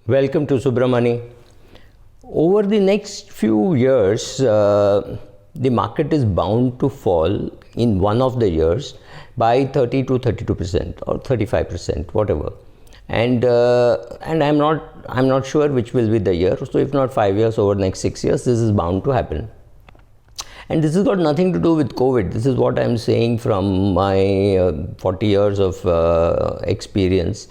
Welcome to Subramani. Over the next few years, the market is bound to fall in one of the years by 30 to 32% or 35%, whatever. And I'm not sure which will be the year. So if not 5 years, over the next 6 years, this is bound to happen. And this has got nothing to do with COVID. This is what I'm saying from my 40 years of experience,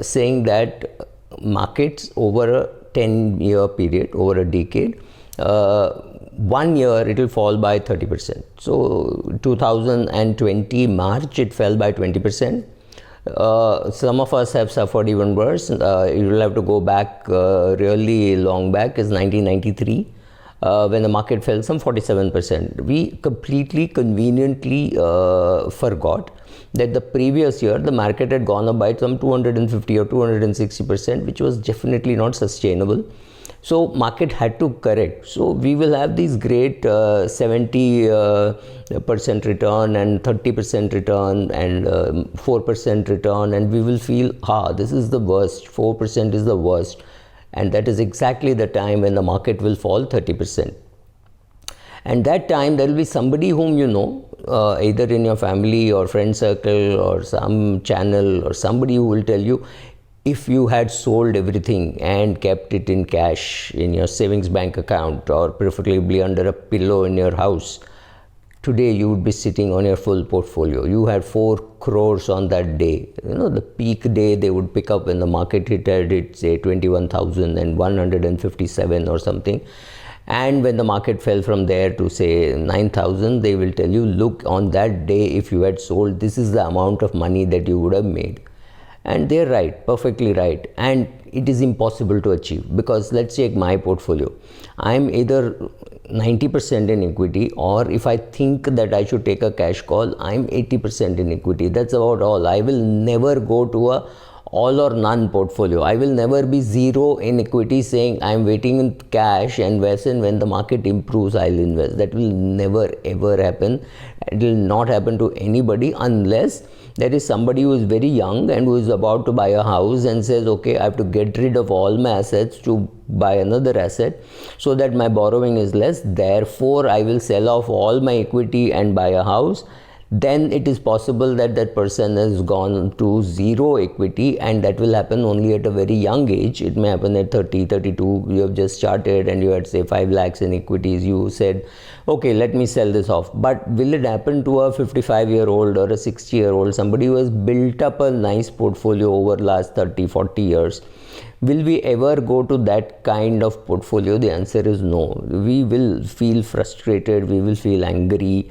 saying that markets over a 10-year period, over a decade, 1 year it will fall by 30%. So 2020 March it fell by 20%. Some of us have suffered even worse. You will have to go back really long back, is 1993. When the market fell some 47%. We completely conveniently forgot that the previous year the market had gone up by some 250 or 260%, which was definitely not sustainable. So market had to correct. So we will have these great 70% return and 30% return and 4% return, and we will feel, this is the worst, 4% is the worst. And that is exactly the time when the market will fall 30%. And that time there will be somebody whom you know, either in your family or friend circle or some channel or somebody who will tell you, if you had sold everything and kept it in cash in your savings bank account or preferably under a pillow in your house, today you would be sitting on your full portfolio. You had 4 crores on that day. You know, the peak day they would pick up when the market hit at it, say 21,157 or something. And when the market fell from there to say 9,000, they will tell you, look, on that day, if you had sold, this is the amount of money that you would have made. And they're right, perfectly right. And it is impossible to achieve, because let's take my portfolio. I'm either 90% in equity, or if I think that I should take a cash call, I'm 80% in equity. That's about all. I will never go to a all or none portfolio. I will never be zero in equity saying I'm waiting in cash and when the market improves I'll invest. That will never ever happen. It will not happen to anybody unless there is somebody who is very young and who is about to buy a house and says, okay, I have to get rid of all my assets to buy another asset so that my borrowing is less. Therefore, I will sell off all my equity and buy a house. Then it is possible that that person has gone to zero equity, and that will happen only at a very young age. It may happen at 30, 32, you have just started and you had say 5 lakhs in equities. You said, okay, let me sell this off. But will it happen to a 55-year-old or a 60-year-old, somebody who has built up a nice portfolio over last 30, 40 years? Will we ever go to that kind of portfolio? The answer is no. We will feel frustrated, we will feel angry,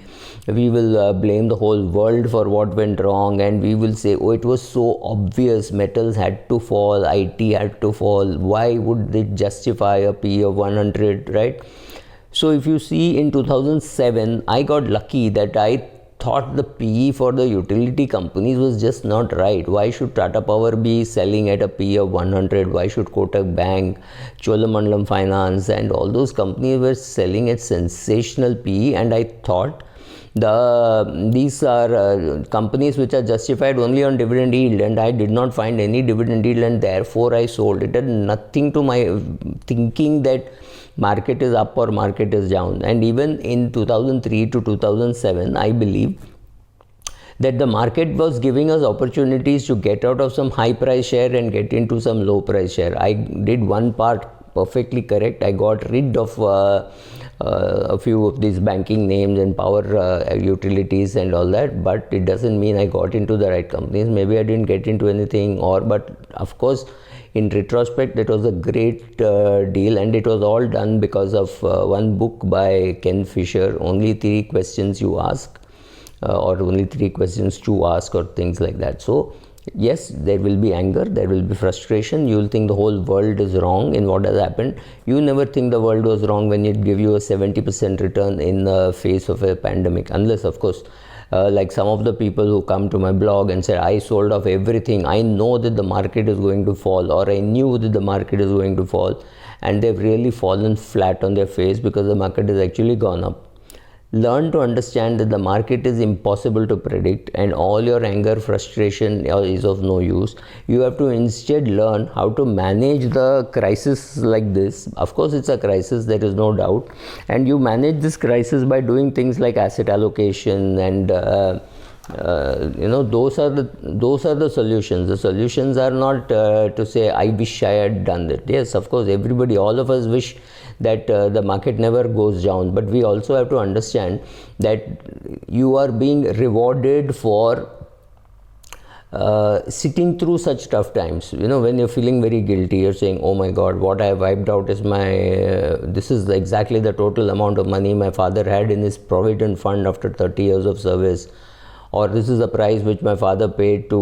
we will blame the whole world for what went wrong, and we will say, oh, it was so obvious, metals had to fall, IT had to fall, why would it justify a P of 100, right? So if you see in 2007, I got lucky that I thought the PE for the utility companies was just not right. Why should Tata Power be selling at a PE of 100? Why should Kotak Bank, Cholamandalam Finance and all those companies were selling at sensational PE? And I thought these are companies which are justified only on dividend yield, and I did not find any dividend yield, and therefore I sold. It had nothing to my thinking that market is up or market is down. And even in 2003 to 2007, I believe that the market was giving us opportunities to get out of some high price share and get into some low price share. I did one part perfectly correct. I got rid of a few of these banking names and power utilities and all that, but it doesn't mean I got into the right companies. Maybe I didn't get into anything, but of course in retrospect it was a great deal, and it was all done because of one book by Ken Fisher, Only 3 Questions You Ask, or Only 3 Questions to Ask, or things like that. So yes, there will be anger, there will be frustration. You will think the whole world is wrong in what has happened. You never think the world was wrong when it give you a 70% return in the face of a pandemic, unless of course like some of the people who come to my blog and say, I sold off everything, I know that the market is going to fall, or I knew that the market is going to fall, and they've really fallen flat on their face because the market has actually gone up. learn to understand that the market is impossible to predict and all your anger, frustration is of no use. You have to instead learn how to manage the crisis like this. Of course, it's a crisis, there is no doubt, and you manage this crisis by doing things like asset allocation and those are the solutions. The solutions are not to say I wish I had done that. Yes, of course, everybody, all of us wish that the market never goes down, but we also have to understand that you are being rewarded for sitting through such tough times. When you're feeling very guilty, you're saying, oh my god, what I have wiped out is my this is exactly the total amount of money my father had in his provident fund after 30 years of service, or this is the price which my father paid to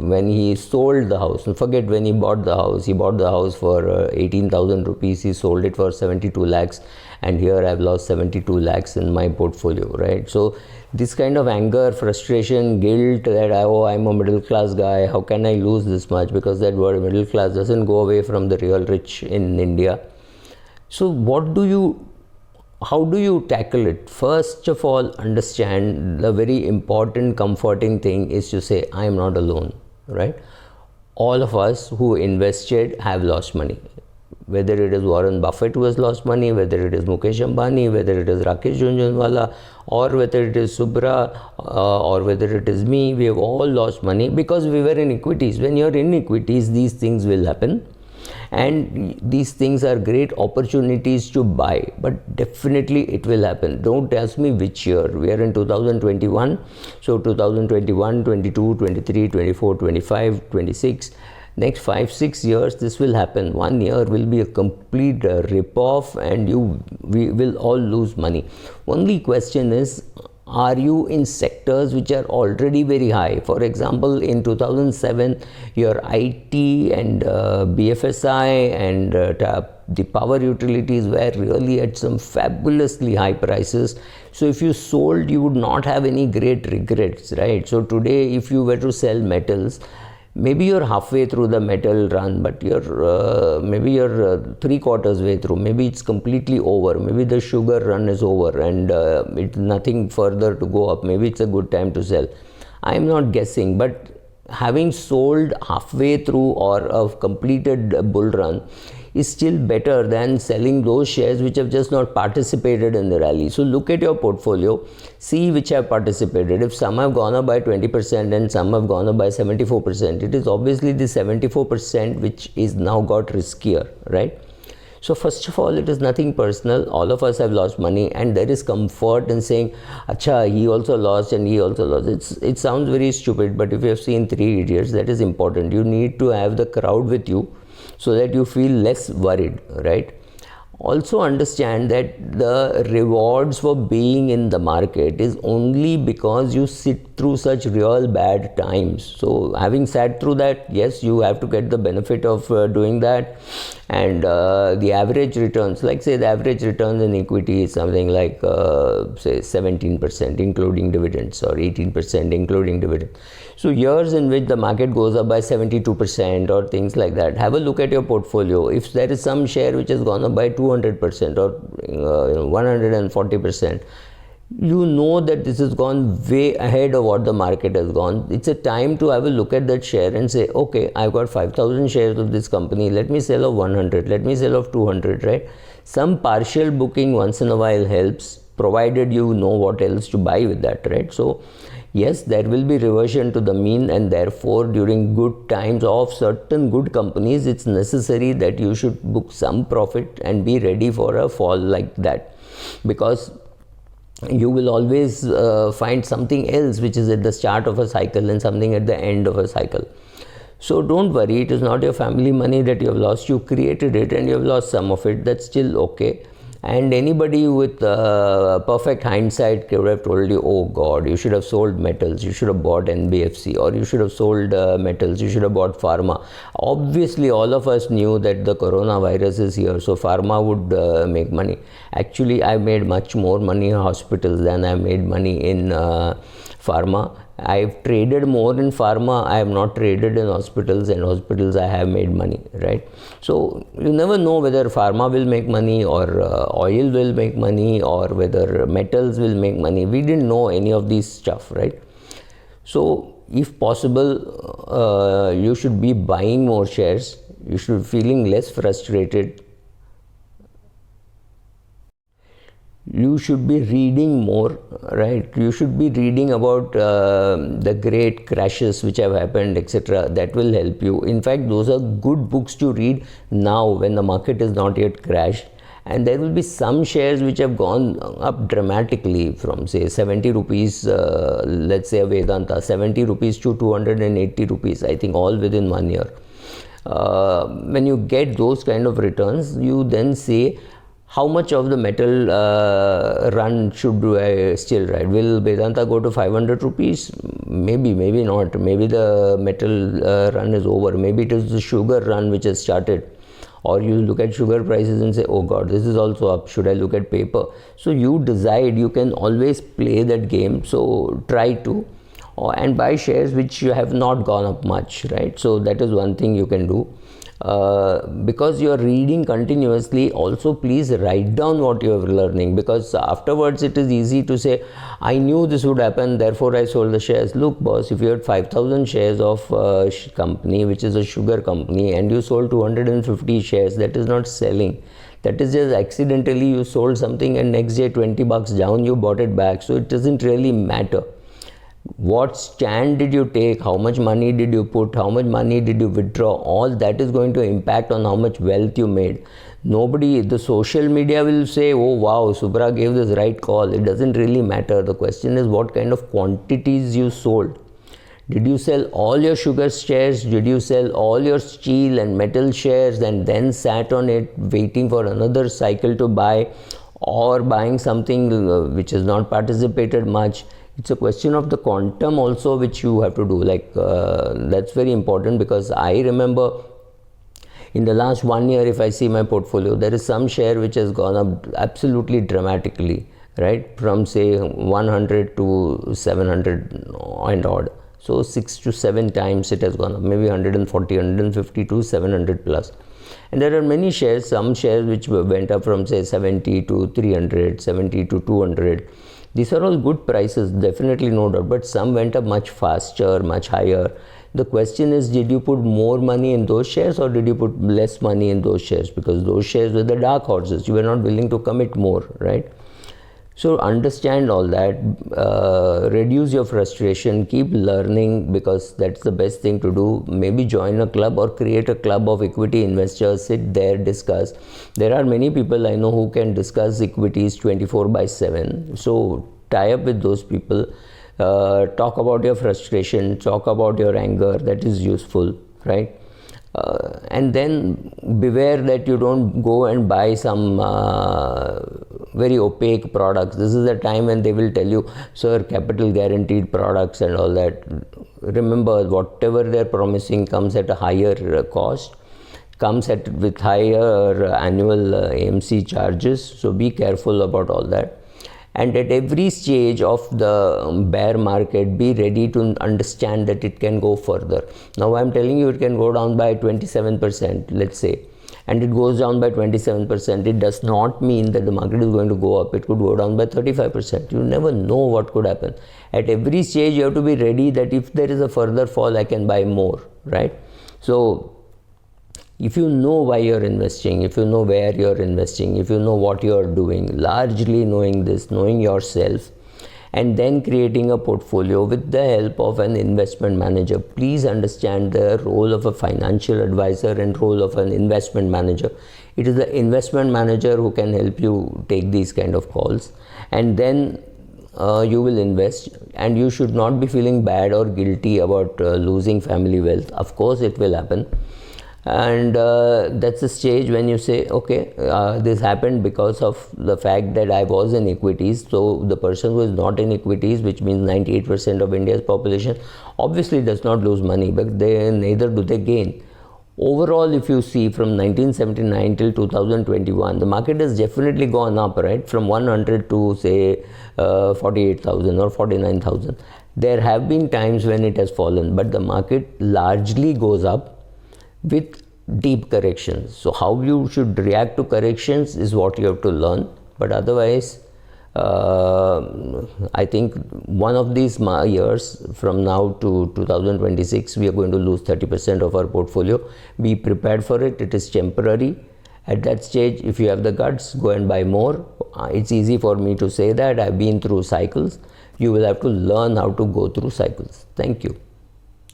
when he sold the house. And forget when he bought the house. He bought the house for 18,000 rupees. He sold it for 72 lakhs. And here I've lost 72 lakhs in my portfolio, right? So this kind of anger, frustration, guilt that, I'm a middle class guy. How can I lose this much? Because that word middle class doesn't go away from the real rich in India. So how do you tackle it? First of all, understand the very important comforting thing is to say, I am not alone, right? All of us who invested have lost money. Whether it is Warren Buffett who has lost money, whether it is Mukesh Ambani, whether it is Rakesh Jhunjhunwala, or whether it is Subra, or whether it is me, we have all lost money because we were in equities. When you're in equities, these things will happen. And these things are great opportunities to buy, but definitely it will happen. Don't ask me which year. We are in 2021, so 2021, 22, 23, 24, 25, 26, next 5-6 years this will happen. 1 year will be a complete rip-off and we will all lose money. Only question is, are you in sectors which are already very high? For example, in 2007, your IT and BFSI and the power utilities were really at some fabulously high prices. So if you sold, you would not have any great regrets, right? So today, if you were to sell metals, maybe you're halfway through the metal run, but maybe you're 3/4 way through. Maybe it's completely over. Maybe the sugar run is over and it's nothing further to go up. Maybe it's a good time to sell. I'm not guessing, but having sold halfway through or a completed bull run is still better than selling those shares which have just not participated in the rally. So look at your portfolio, see which have participated. If some have gone up by 20% and some have gone up by 74%, it is obviously the 74% which is now got riskier, right? So first of all, it is nothing personal. All of us have lost money and there is comfort in saying, acha, he also lost and he also lost. It sounds very stupid, but if you have seen Three Idiots, that is important. You need to have the crowd with you so that you feel less worried, right? Also understand that the rewards for being in the market is only because you sit through such real bad times. So having sat through that, yes, you have to get the benefit of doing that. And the average returns, like say the average returns in equity is something like say 17% including dividends or 18% including dividends. So years in which the market goes up by 72% or things like that, have a look at your portfolio. If there is some share which has gone up by 200% or 140%, you know that this has gone way ahead of what the market has gone. It's a time to have a look at that share and say, okay, I've got 5,000 shares of this company. Let me sell off 100. Let me sell off 200, right? Some partial booking once in a while helps, provided you know what else to buy with that, right? So yes, there will be reversion to the mean, and therefore during good times of certain good companies, it's necessary that you should book some profit and be ready for a fall like that, because you will always find something else which is at the start of a cycle and something at the end of a cycle. So don't worry, it is not your family money that you have lost. You created it and you have lost some of it. That's still okay. And anybody with perfect hindsight could have told you, oh God, you should have sold metals, you should have bought NBFC, or you should have sold metals, you should have bought pharma. Obviously, all of us knew that the coronavirus is here, so pharma would make money. Actually, I made much more money in hospitals than I made money in pharma. I've traded more in pharma. I have not traded in hospitals, and hospitals I have made money, right? So you never know whether pharma will make money, or oil will make money, or whether metals will make money. We didn't know any of these stuff, right? So if possible, you should be buying more shares. You should be feeling less frustrated. You should be reading more, right? You should be reading about the great crashes which have happened, etc. That will help you. In fact, those are good books to read now when the market is not yet crashed. And there will be some shares which have gone up dramatically from, say, 70 rupees, let's say a Vedanta, 70 rupees to 280 rupees, I think, all within 1 year. When you get those kind of returns, you then say, how much of the metal run should I still ride? Will Vedanta go to 500 rupees? Maybe, maybe not. Maybe the metal run is over. Maybe it is the sugar run which has started. Or you look at sugar prices and say, oh God, this is also up. Should I look at paper? So you decide. You can always play that game. So try to. And buy shares which you have not gone up much, right? So that is one thing you can do. Because you are reading continuously, also please write down what you are learning, because afterwards it is easy to say, I knew this would happen, therefore I sold the shares. Look boss, if you had 5,000 shares of company which is a sugar company and you sold 250 shares, that is not selling. That is just accidentally you sold something and next day 20 bucks down you bought it back. So it doesn't really matter. What stand did you take, how much money did you put, how much money did you withdraw, all that is going to impact on how much wealth you made. Nobody, the social media will say, oh wow, Subra gave this right call. It doesn't really matter. The question is what kind of quantities you sold. Did you sell all your sugar shares? Did you sell all your steel and metal shares and then sat on it waiting for another cycle to buy, or buying something which has not participated much? It's a question of the quantum also which you have to do. Like that's very important, because I remember in the last 1 year, if I see my portfolio, there is some share which has gone up absolutely dramatically, right? From say 100 to 700 and odd. So 6 to 7 times it has gone up, maybe 140, 150 to 700 plus. And there are many shares, some shares which went up from say 70 to 300, 70 to 200. These are all good prices, definitely no doubt, but some went up much faster, much higher. The question is, did you put more money in those shares or did you put less money in those shares? Because those shares were the dark horses. You were not willing to commit more, right? So understand all that, reduce your frustration, keep learning, because that's the best thing to do. Maybe join a club or create a club of equity investors, sit there, discuss. There are many people I know who can discuss equities 24/7. So tie up with those people, talk about your frustration, talk about your anger, that is useful, right? And then beware that you don't go and buy some very opaque products. This is the time when they will tell you, sir, capital guaranteed products and all that. Remember, whatever they're promising comes at a higher cost, comes with higher annual AMC charges. So be careful about all that. And at every stage of the bear market, be ready to understand that it can go further. Now I'm telling you it can go down by 27%, let's say, and it goes down by 27%. It does not mean that the market is going to go up. It could go down by 35%. You never know what could happen. At every stage you have to be ready that if there is a further fall, I can buy more, right? So if you know why you're investing, if you know where you're investing, if you know what you're doing, largely knowing this, knowing yourself, and then creating a portfolio with the help of an investment manager. Please understand the role of a financial advisor and role of an investment manager. It is the investment manager who can help you take these kind of calls, and then you will invest, and you should not be feeling bad or guilty about losing family wealth. Of course it will happen. And that's the stage when you say, okay, this happened because of the fact that I was in equities. So the person who is not in equities, which means 98% of India's population, obviously does not lose money, but neither do they gain. Overall, if you see from 1979 till 2021, the market has definitely gone up, right? From 100 to say 48,000 or 49,000. There have been times when it has fallen, but the market largely goes up with deep corrections. So how you should react to corrections is what you have to learn. But otherwise, I think one of these years from now to 2026, we are going to lose 30% of our portfolio. Be prepared for it. It is temporary. At that stage, if you have the guts, go and buy more. It's easy for me to say that. I've been through cycles. You will have to learn how to go through cycles. Thank you.